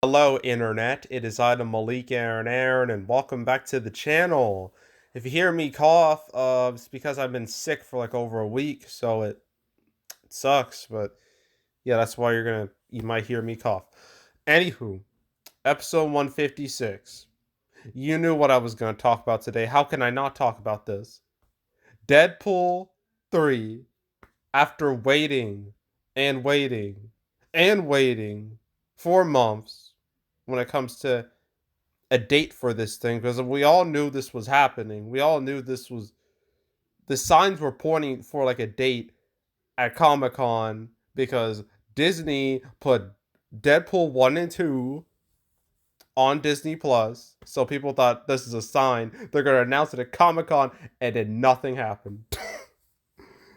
Hello, Internet. It is I, the Malik Aaron, and welcome back to the channel. If you hear me cough, it's because I've been sick for like over a week, so it sucks. But yeah, that's why you might hear me cough. Anywho, episode 156. You knew what I was gonna talk about today. How can I not talk about this? Deadpool 3. After waiting and waiting and waiting for months when it comes to a date for this thing, because we all knew this was happening. We all knew the signs were pointing for like a date at Comic-Con because Disney put Deadpool 1 and 2 on Disney Plus. So people thought this is a sign. They're going to announce it at Comic-Con, and then nothing happened.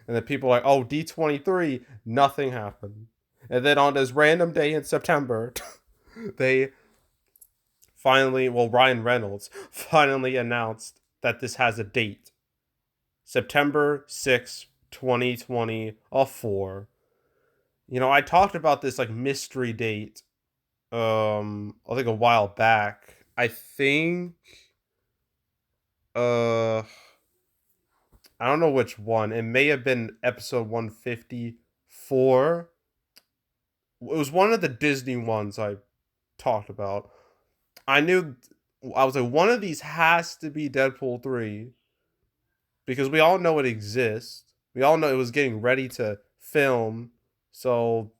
And then people are like, "Oh, D23, nothing happened." And then on this random day in September, they Ryan Reynolds finally announced that this has a date. September 6th, 2024. I talked about this like mystery date I think a while back. Uh I don't know which one. It may have been episode 154. It was one of the Disney ones I talked about. I knew I was like, one of these has to be Deadpool 3 because we all know it exists. We all know it was getting ready to film. So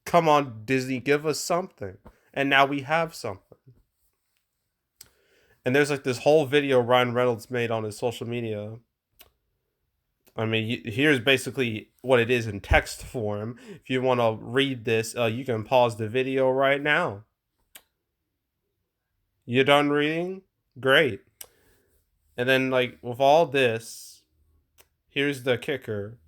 come on, Disney, give us something. And now we have something. And there's like this whole video Ryan Reynolds made on his social media. I mean, here's basically what it is in text form. If you want to read this, you can pause the video right now. You done reading? Great. And then, like, with all this, here's the kicker.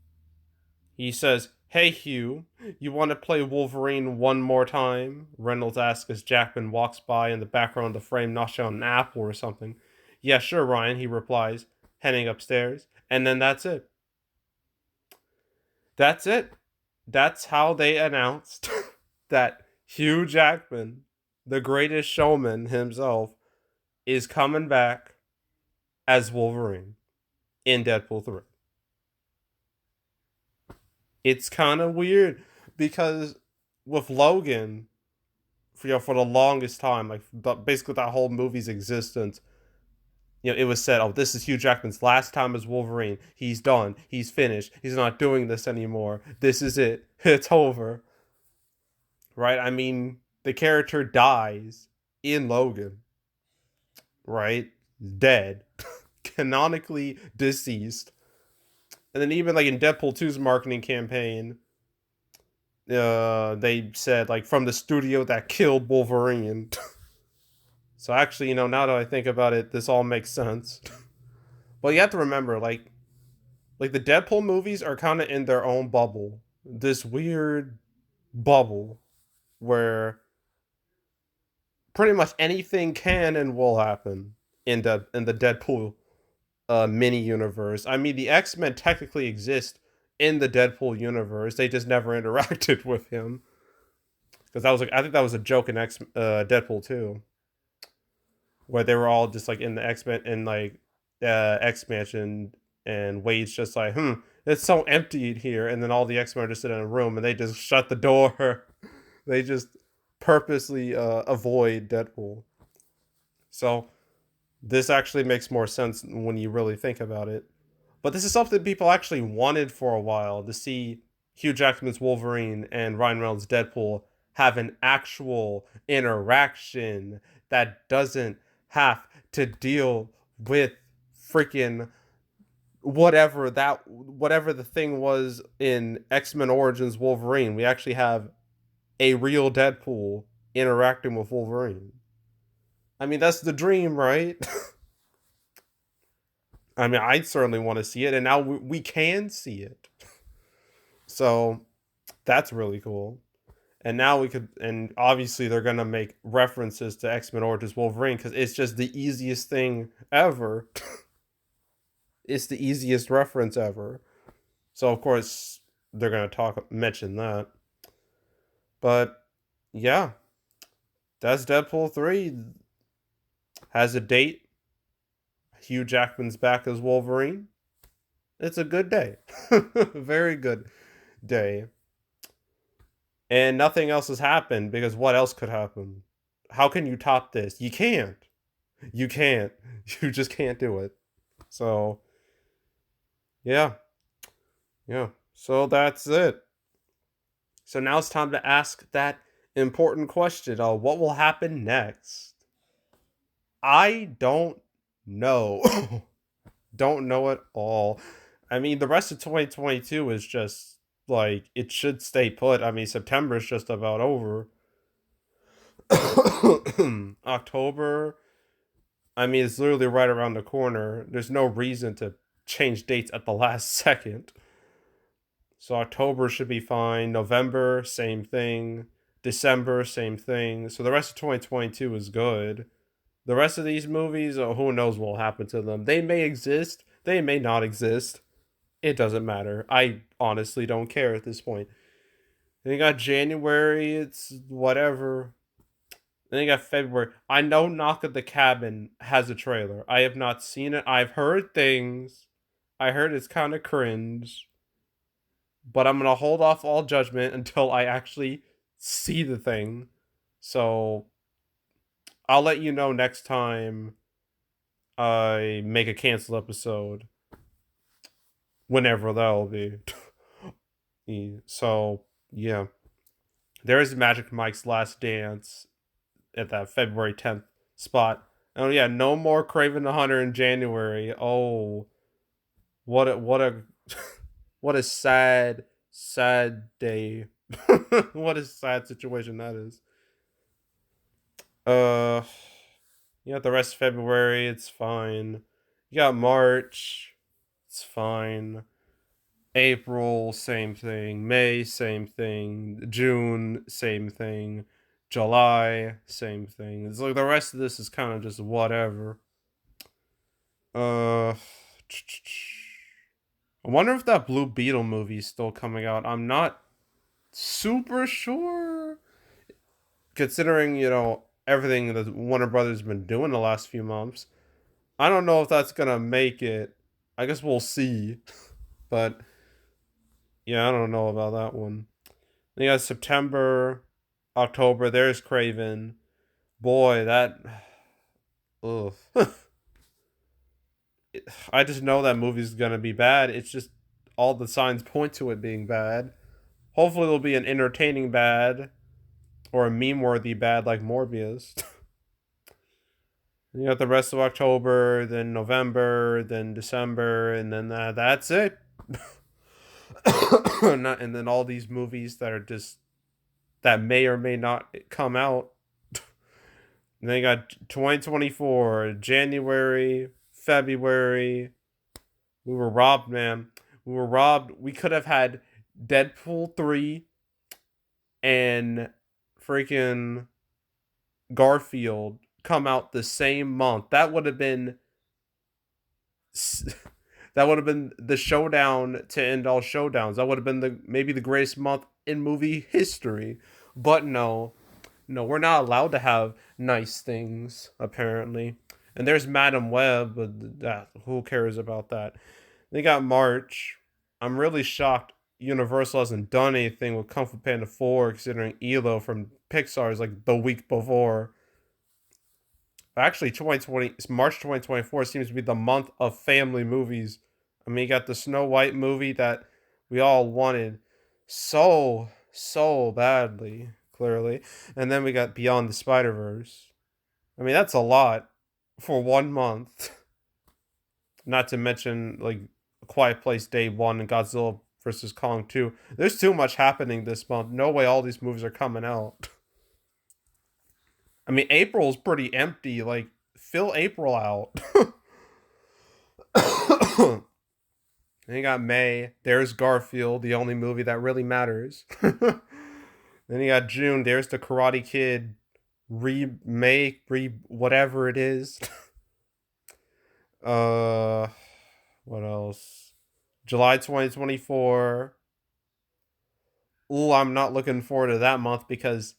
He says, "Hey, Hugh, you want to play Wolverine one more time?" Reynolds asks as Jackman walks by in the background of the frame, knocking on an apple or something. "Yeah, sure, Ryan," he replies, heading upstairs. And then that's it. That's it. That's how they announced that Hugh Jackman, the greatest showman himself, is coming back as Wolverine in Deadpool 3. It's kind of weird because with Logan, for the longest time, like basically that whole movie's existence, it was said, "Oh, this is Hugh Jackman's last time as Wolverine. He's done. He's finished. He's not doing this anymore. This is it. It's over." Right? I mean, the character dies in Logan, right? Dead, canonically deceased. And then even like in Deadpool 2's marketing campaign, they said like from the studio that killed Wolverine. So actually, now that I think about it, this all makes sense. But you have to remember, like the Deadpool movies are kind of in their own bubble. This weird bubble where pretty much anything can and will happen in the Deadpool mini universe. I mean, the X-Men technically exist in the Deadpool universe. They just never interacted with him. Because I think that was a joke in Deadpool 2, where they were all just like in the X-Men in like X Mansion, and Wade's just like, it's so empty in here, and then all the X-Men are just in a room and they just shut the door. They just purposely avoid Deadpool. So this actually makes more sense when you really think about it. But this is something people actually wanted for a while, to see Hugh Jackman's Wolverine and Ryan Reynolds' Deadpool have an actual interaction that doesn't have to deal with freaking whatever the thing was in X-Men Origins Wolverine. We actually have a real Deadpool interacting with Wolverine. I mean, that's the dream, right? I mean, I certainly want to see it, and now we can see it. So that's really cool. And now and obviously they're gonna make references to X-Men Origins Wolverine because it's just the easiest thing ever. It's the easiest reference ever. So of course they're gonna mention that. But yeah, that's Deadpool 3. Has a date. Hugh Jackman's back as Wolverine. It's a good day. Very good day. And nothing else has happened because what else could happen? How can you top this? You can't. You can't. You just can't do it. So, yeah. Yeah. So that's it. So now it's time to ask that important question. What will happen next? I don't know. Don't know at all. I mean, the rest of 2022 is just like it should stay put. I mean, September is just about over. October, I mean, it's literally right around the corner. There's no reason to change dates at the last second. So October should be fine. November, same thing. December, same thing. So the rest of 2022 is good. The rest of these movies, who knows what will happen to them? They may exist, they may not exist. It doesn't matter. I honestly don't care at this point. Then you got January, it's whatever. Then you got February. I know Knock at the Cabin has a trailer. I have not seen it. I've heard things. I heard it's kind of cringe. But I'm going to hold off all judgment until I actually see the thing. So I'll let you know next time I make a cancel episode. Whenever that'll be. So, yeah. There is Magic Mike's Last Dance at that February 10th spot. Oh yeah, no more Craven the Hunter in January. Oh, what a what a sad day. What a sad situation that is. Uh, you got the rest of February. It's fine. You got March. It's fine. April, same thing. May, same thing. June, same thing. July, same thing. It's like the rest of this is kind of just whatever. Uh, I wonder if that Blue Beetle movie is still coming out. I'm not super sure, considering everything that Warner Brothers been doing the last few months. I don't know if that's gonna make it. I guess we'll see, but yeah, I don't know about that one. Then you got September, October. There's Craven. Boy, that. Ugh. I just know that movie's gonna be bad. It's just all the signs point to it being bad. Hopefully, it'll be an entertaining bad or a meme-worthy bad like Morbius. You got the rest of October, then November, then December, and then that's it. And then all these movies that are just that may or may not come out. And then you got 2024, January, February. We were robbed, man. We were robbed. We could have had Deadpool 3 and freaking Garfield come out the same month. That would have been the showdown to end all showdowns. That would have been maybe the greatest month in movie history. But no, we're not allowed to have nice things apparently. And there's Madam Web, but who cares about that? They got March. I'm really shocked Universal hasn't done anything with Kung Fu Panda 4, considering ELO from Pixar is like the week before. Actually, 2020 March 2024 seems to be the month of family movies. I mean, you got the Snow White movie that we all wanted so badly, clearly, and then we got Beyond the Spider-Verse. I mean, that's a lot for 1 month. Not to mention like A Quiet Place Day 1 and Godzilla versus Kong 2. There's too much happening this month. No way all these movies are coming out. I mean, April's pretty empty. Like, fill April out. Then you got May. There's Garfield, the only movie that really matters. Then you got June. There's the Karate Kid remake, whatever it is. What else? July 2024. Ooh, I'm not looking forward to that month because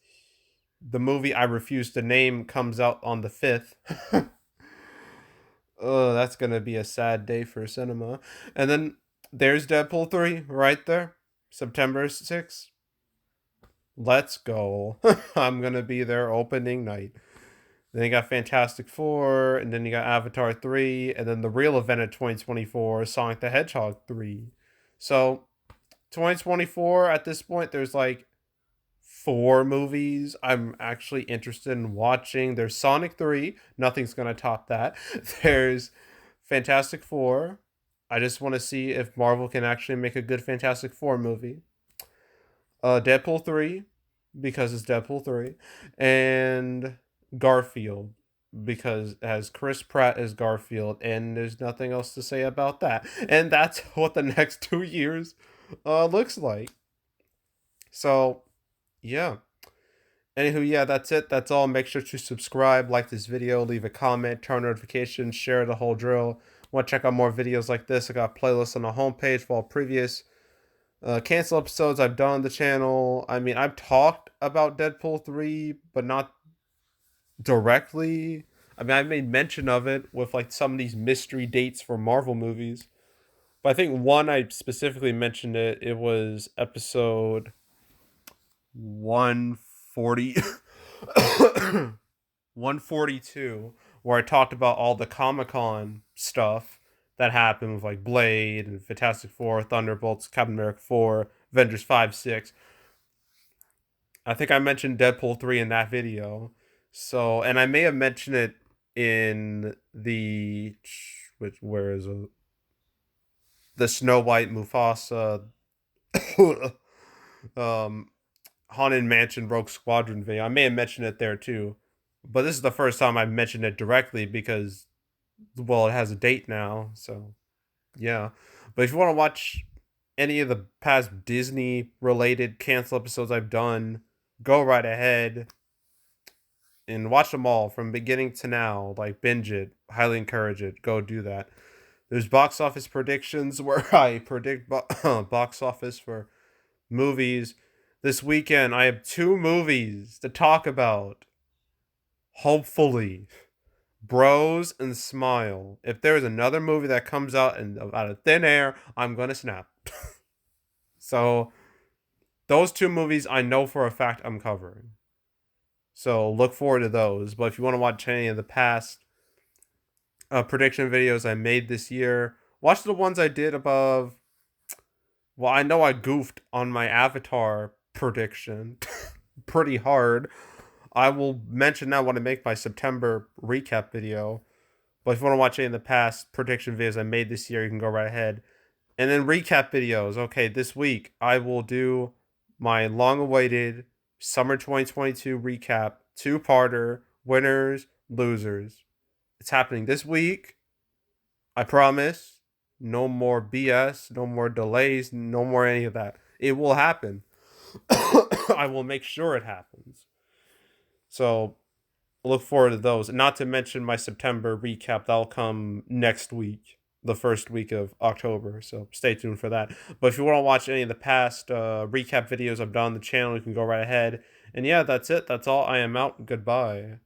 the movie I refuse to name comes out on the 5th. Oh, that's gonna be a sad day for cinema. And then there's Deadpool 3 right there, September 6th. Let's go. I'm gonna be there opening night. Then you got Fantastic Four, and then you got Avatar 3, and then the real event of 2024, Sonic the Hedgehog 3. So 2024 at this point, there's like 4 movies I'm actually interested in watching. There's Sonic 3, nothing's gonna top that. There's Fantastic Four. I just want to see if Marvel can actually make a good Fantastic Four movie. Deadpool 3, because it's Deadpool 3. And Garfield, because it has Chris Pratt as Garfield, and there's nothing else to say about that. And that's what the next 2 years looks like. So, yeah. Anywho, yeah, that's it. That's all. Make sure to subscribe, like this video, leave a comment, turn notifications, share the whole drill. Want to check out more videos like this? I got playlists on the homepage for all previous cancel episodes I've done on the channel. I mean, I've talked about Deadpool 3, but not directly. I mean, I made mention of it with like some of these mystery dates for Marvel movies. But I think one I specifically mentioned it. It was episode 140 142, where I talked about all the Comic-Con stuff that happened with like Blade and Fantastic Four, Thunderbolts, Captain America 4, Avengers 5, 6. I think I mentioned Deadpool 3 in that video. So, and I may have mentioned it in where is it? The Snow White Mufasa Haunted Mansion Rogue Squadron video. I may have mentioned it there too. But this is the first time I've mentioned it directly because, well, it has a date now. So, yeah. But if you want to watch any of the past Disney related cancel episodes I've done, go right ahead and watch them all from beginning to now. Like, binge it. Highly encourage it. Go do that. There's box office predictions where I predict box office for movies. This weekend, I have 2 movies to talk about. Hopefully. Bros and Smile. If there's another movie that comes out out of thin air, I'm going to snap. So, those 2 movies I know for a fact I'm covering. So, look forward to those. But if you want to watch any of the past prediction videos I made this year, watch the ones I did above. Well, I know I goofed on my Avatar prediction pretty hard. I will mention that when I make my September recap video. But if you want to watch any of the past prediction videos I made this year, you can go right ahead. And then recap videos. Okay, this week I will do my long-awaited summer 2022 recap, 2-parter, winners, losers. It's happening this week. I promise. No more BS, no more delays, no more any of that. It will happen. I will make sure it happens. So look forward to those. Not to mention my September recap. That'll come next week, the first week of October. So stay tuned for that. But if you want to watch any of the past recap videos I've done on the channel, you can go right ahead. And yeah, that's it. That's all. I am out. Goodbye.